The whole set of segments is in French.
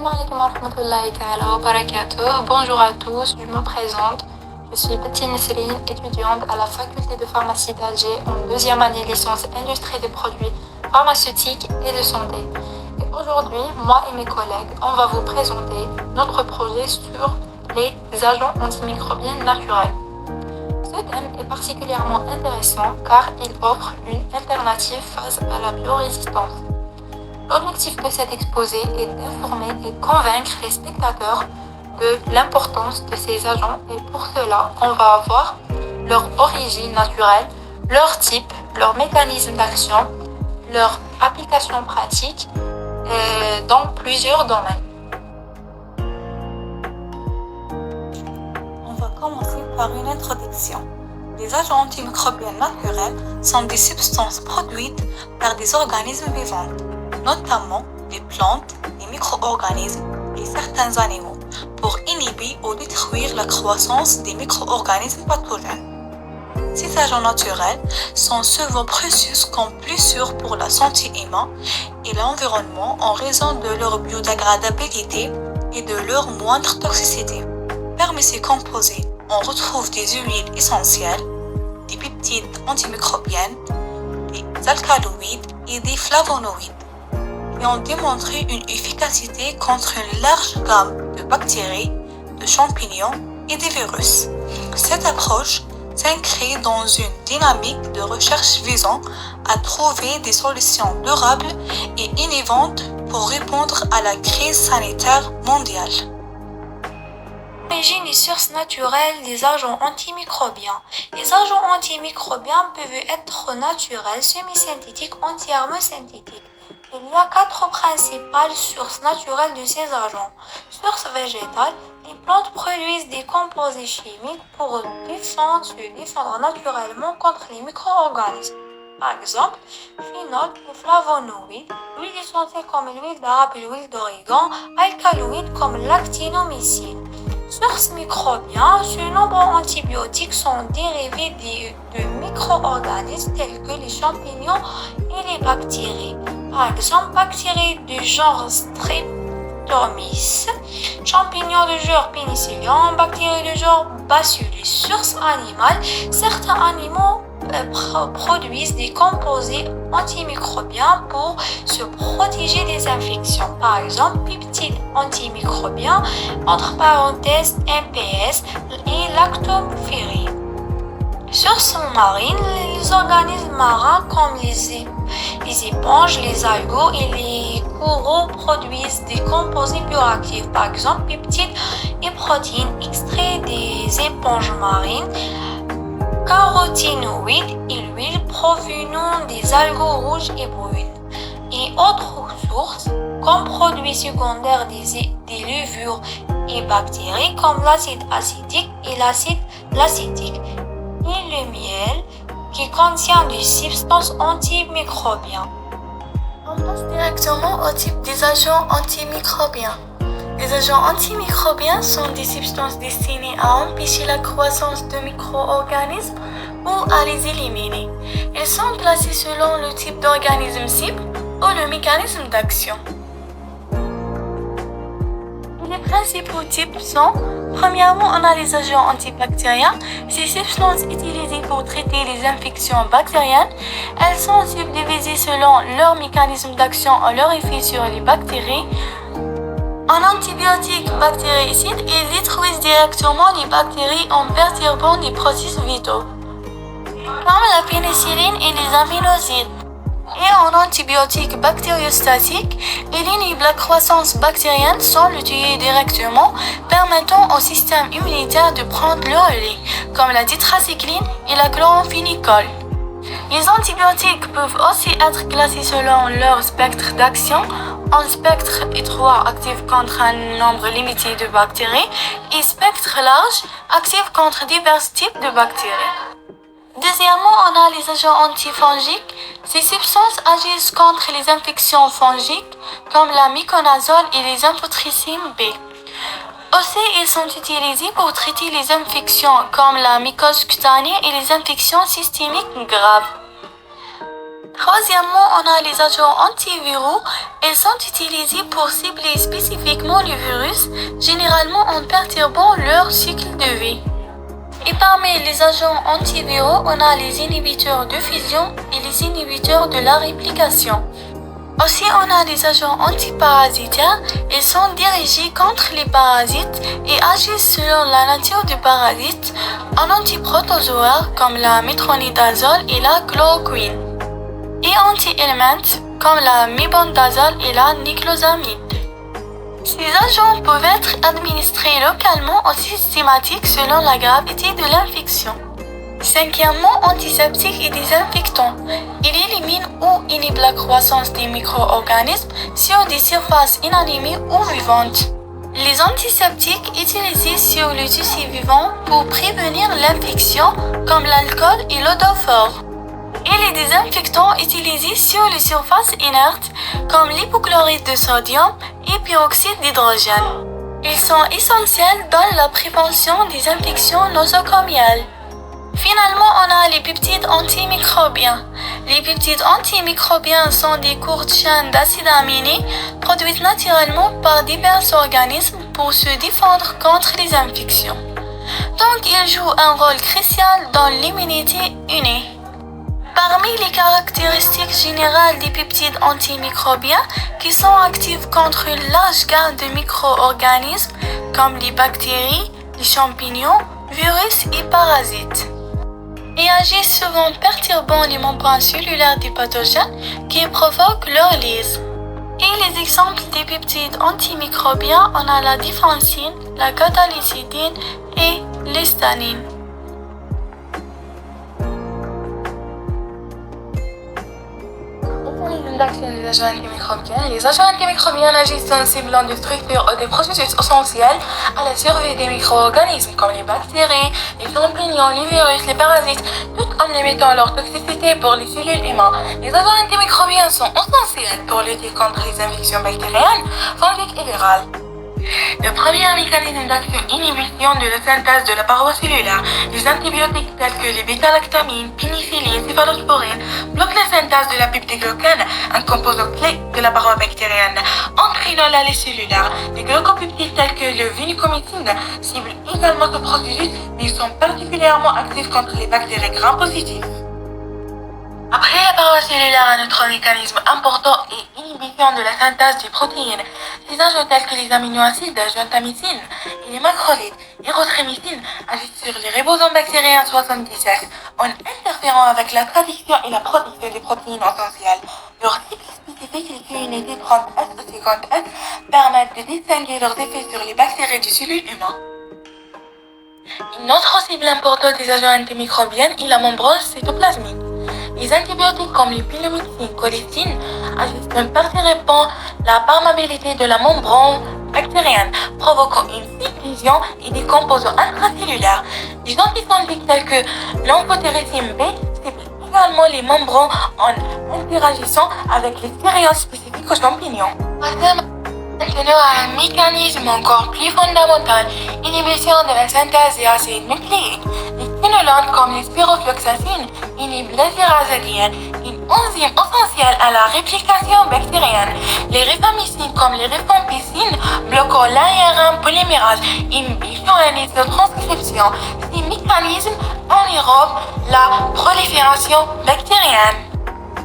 Assalamu alaikum wa rahmatullahi ta'ala wa barakatuh. Bonjour à tous, je me présente. Je suis Betty Nesrine, étudiante à la faculté de pharmacie d'Alger en deuxième année licence industrie des produits pharmaceutiques et de santé. Et aujourd'hui, moi et mes collègues, on va vous présenter notre projet sur les agents antimicrobiens naturels. Ce thème est particulièrement intéressant car il offre une alternative face à la biorésistance. L'objectif de cet exposé est d'informer et convaincre les spectateurs de l'importance de ces agents et pour cela, on va voir leur origine naturelle, leur type, leur mécanisme d'action, leur application pratique dans plusieurs domaines. On va commencer par une introduction. Les agents antimicrobiens naturels sont des substances produites par des organismes vivants, notamment les plantes, les micro-organismes et certains animaux, pour inhiber ou détruire la croissance des micro-organismes pathogènes. Ces agents naturels sont souvent précieux comme plus sûrs pour la santé humaine et l'environnement en raison de leur biodégradabilité et de leur moindre toxicité. Parmi ces composés, on retrouve des huiles essentielles, des peptides antimicrobiennes, des alcaloïdes et des flavonoïdes, et ont démontré une efficacité contre une large gamme de bactéries, de champignons et de virus. Cette approche s'inscrit dans une dynamique de recherche visant à trouver des solutions durables et innovantes pour répondre à la crise sanitaire mondiale. Origine et sources naturelles des agents antimicrobiens. Les agents antimicrobiens peuvent être naturels, semi-synthétiques, entièrement synthétiques. Il y a 4 principales sources naturelles de ces agents. Source végétale, les plantes produisent des composés chimiques pour se défendre naturellement contre les micro-organismes. Par exemple, phénol ou flavonoïdes, l'huile essentielle comme l'huile d'arabe et l'huile d'origan, alcaloïdes comme l'actinomycine. Sources microbiens, ce nombre antibiotiques sont dérivés de micro-organismes tels que les champignons et les bactéries. Par exemple, bactéries du genre Streptomyces, champignons du genre Penicillium, bactéries du genre Bacillus. Sources animales, certains animaux produisent des composés antimicrobiens pour se protéger des infections. Par exemple, peptides antimicrobiens, entre parenthèses MPS et lactoferrine. Sources marines, les organismes marins comme les éponges, les algues et les coraux produisent des composés bioactifs, par exemple peptides et protéines extraits des éponges marines, carotinoïdes et l'huile provenant des algues rouges et brunes. Et autres sources, comme produits secondaires des levures et bactéries comme l'acide acétique et l'acide lactique, et le miel qui contient des substances antimicrobiennes. On passe directement au type des agents antimicrobiens. Les agents antimicrobiens sont des substances destinées à empêcher la croissance de micro-organismes ou à les éliminer. Ils sont classés selon le type d'organisme cible ou le mécanisme d'action. Les principaux types sont: premièrement, on a les agents antibactériens. Ces substances utilisées pour traiter les infections bactériennes. Elles sont subdivisées selon leur mécanisme d'action et leur effet sur les bactéries. En antibiotiques bactéricides, ils détruisent directement les bactéries en perturbant des processus vitaux, comme la pénicilline et les aminosides. Et en antibiotiques bactériostatiques, ils inhibent la croissance bactérienne sans le tuer directement, permettant au système immunitaire de prendre le relais, comme la tétracycline et la chloramphénicol. Les antibiotiques peuvent aussi être classés selon leur spectre d'action. Un spectre étroit actif contre un nombre limité de bactéries et spectre large actif contre divers types de bactéries. Deuxièmement, on a les agents antifongiques. Ces substances agissent contre les infections fongiques comme la myconazole et les amphotericines B. Aussi, ils sont utilisés pour traiter les infections comme la mycose cutanée et les infections systémiques graves. Troisièmement, on a les agents antiviraux. Ils sont utilisés pour cibler spécifiquement le virus, généralement en perturbant leur cycle de vie. Et parmi les agents antiviraux, on a les inhibiteurs de fusion et les inhibiteurs de la réplication. Aussi, on a les agents antiparasitaires. Ils sont dirigés contre les parasites et agissent selon la nature du parasite en antiprotozoaires comme la métronidazole et la chloroquine, et anti-éléments comme la mébendazole et la niclosamide. Ces agents peuvent être administrés localement ou systématiques selon la gravité de l'infection. Cinquièmement, antiseptiques et désinfectants. Ils éliminent ou inhibent la croissance des micro-organismes sur des surfaces inanimées ou vivantes. Les antiseptiques utilisés sur le tissu vivant pour prévenir l'infection, comme l'alcool et l'eau d'eau forte. Et les désinfectants utilisés sur les surfaces inertes, comme l'hypochlorite de sodium et peroxyde d'hydrogène. Ils sont essentiels dans la prévention des infections nosocomiales. Finalement, on a les peptides antimicrobiens. Les peptides antimicrobiens sont des courtes chaînes d'acides aminés produites naturellement par divers organismes pour se défendre contre les infections. Donc, ils jouent un rôle crucial dans l'immunité innée. Parmi les caractéristiques générales des peptides antimicrobiens qui sont actifs contre une large gamme de micro-organismes comme les bactéries, les champignons, virus et parasites, et agissent souvent perturbant les membranes cellulaires des pathogènes qui provoquent leur lyse. Et les exemples des peptides antimicrobiens, on a la diphencyne, la catalycidine et l'histanine. L'action des agents antimicrobiens. Les agents antimicrobiens agissent en ciblant des structures ou des processus essentiels à la survie des micro-organismes comme les bactéries, les champignons, les virus, les parasites, tout en limitant leur toxicité pour les cellules humaines. Les agents antimicrobiens sont essentiels pour lutter contre les infections bactériennes, fongiques et virales. Le premier mécanisme d'action inhibition de la synthèse de la paroi cellulaire. Les antibiotiques tels que les bêta-lactamines, pénicilline, céphalosporine bloquent la synthèse de la peptidoglycane, un composant clé de la paroi bactérienne, entraînant la laisse cellulaire. Les glucopeptides tels que le vancomycine ciblent également ce processus, mais ils sont particulièrement actifs contre les bactéries gram-positives. Après la paroi cellulaire, un autre mécanisme important est l'inhibition de la synthèse des protéines. Les agents tels que les aminoacides, gentamicine et les macrolides, érothromycine, agissent sur les ribosomes bactériens 77 en interférant avec la traduction et la production des protéines essentielles. Leur type spécifique et unité 30S ou 50S permettent de distinguer leurs effets sur les bactéries des cellules humaines. Une autre cible importante des agents antimicrobiens est la membrane cytoplasmique. Les antibiotiques comme les pilomycine, colicine agissent en perturbant la perméabilité de la membrane bactérienne, provoquant une fusion et des composants intracellulaires. Les antifongiques tels que l'amphotéricine B ciblent également les membranes en interagissant avec les stéréoles spécifiques aux champignons. Maintenant à un mécanisme encore plus fondamental, inhibition de la synthèse des acides nucléiques. Les quinolones comme les spirofloxacines inhibent l'azérazadienne, une enzyme essentielle à la réplication bactérienne. Les rifamycines comme les rifampicines bloquent l'ARN polymérase, inhibition de transcription. Ces mécanismes enrobent la prolifération bactérienne.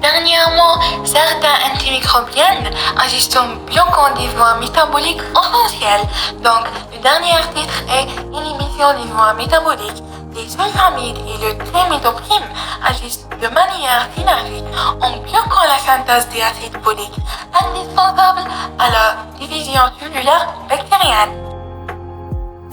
Dernièrement, certains antimicrobiens agissent en bloquant des voies métaboliques essentielles. Donc, le dernier titre est inhibition des voies métaboliques. Les sulfamides et le trimethoprim agissent de manière synergique en bloquant la synthèse des acides foliques, indispensables à la division cellulaire bactérienne.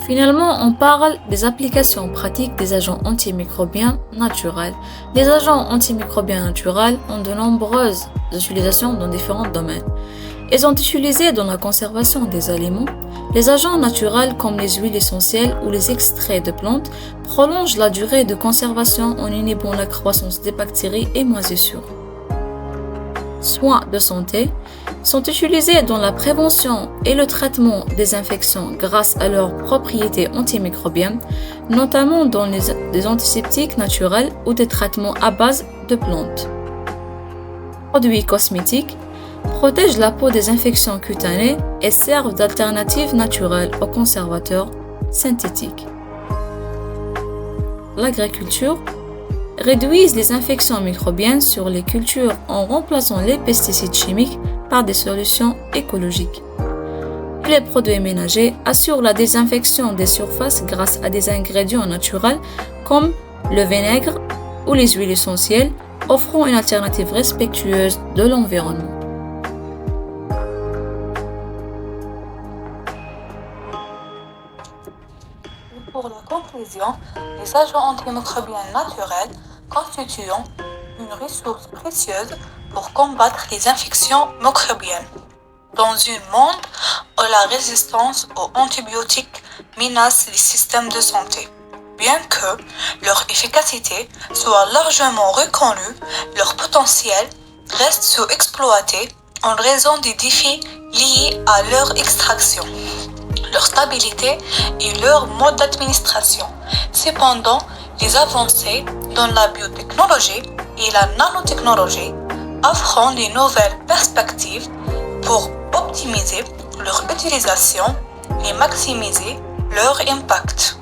Finalement, on parle des applications pratiques des agents antimicrobiens naturels. Les agents antimicrobiens naturels ont de nombreuses utilisations dans différents domaines. Ils sont utilisés dans la conservation des aliments. Les agents naturels comme les huiles essentielles ou les extraits de plantes prolongent la durée de conservation en inhibant la croissance des bactéries et moisissures. Soins de santé sont utilisés dans la prévention et le traitement des infections grâce à leurs propriétés antimicrobiennes, notamment dans des antiseptiques naturels ou des traitements à base de plantes. produits cosmétiques, protègent la peau des infections cutanées et servent d'alternative naturelle aux conservateurs synthétiques. L'agriculture réduisent les infections microbiennes sur les cultures en remplaçant les pesticides chimiques par des solutions écologiques. Et les produits ménagers assurent la désinfection des surfaces grâce à des ingrédients naturels comme le vinaigre ou les huiles essentielles, offrant une alternative respectueuse de l'environnement. Pour la conclusion, les agents antimicrobiens naturels constituent une ressource précieuse pour combattre les infections microbiennes. Dans un monde où la résistance aux antibiotiques menace les systèmes de santé. Bien que leur efficacité soit largement reconnue, leur potentiel reste sous-exploité en raison des défis liés à leur extraction, leur stabilité et leur mode d'administration. Cependant, les avancées dans la biotechnologie et la nanotechnologie offrent de nouvelles perspectives pour optimiser leur utilisation et maximiser leur impact.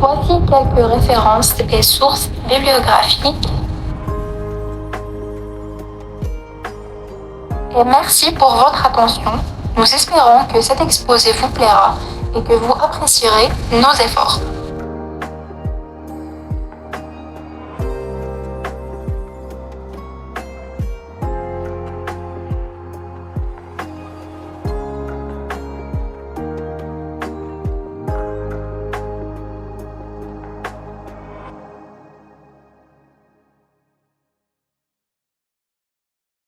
Voici quelques références et sources bibliographiques. Et merci pour votre attention. Nous espérons que cet exposé vous plaira et que vous apprécierez nos efforts.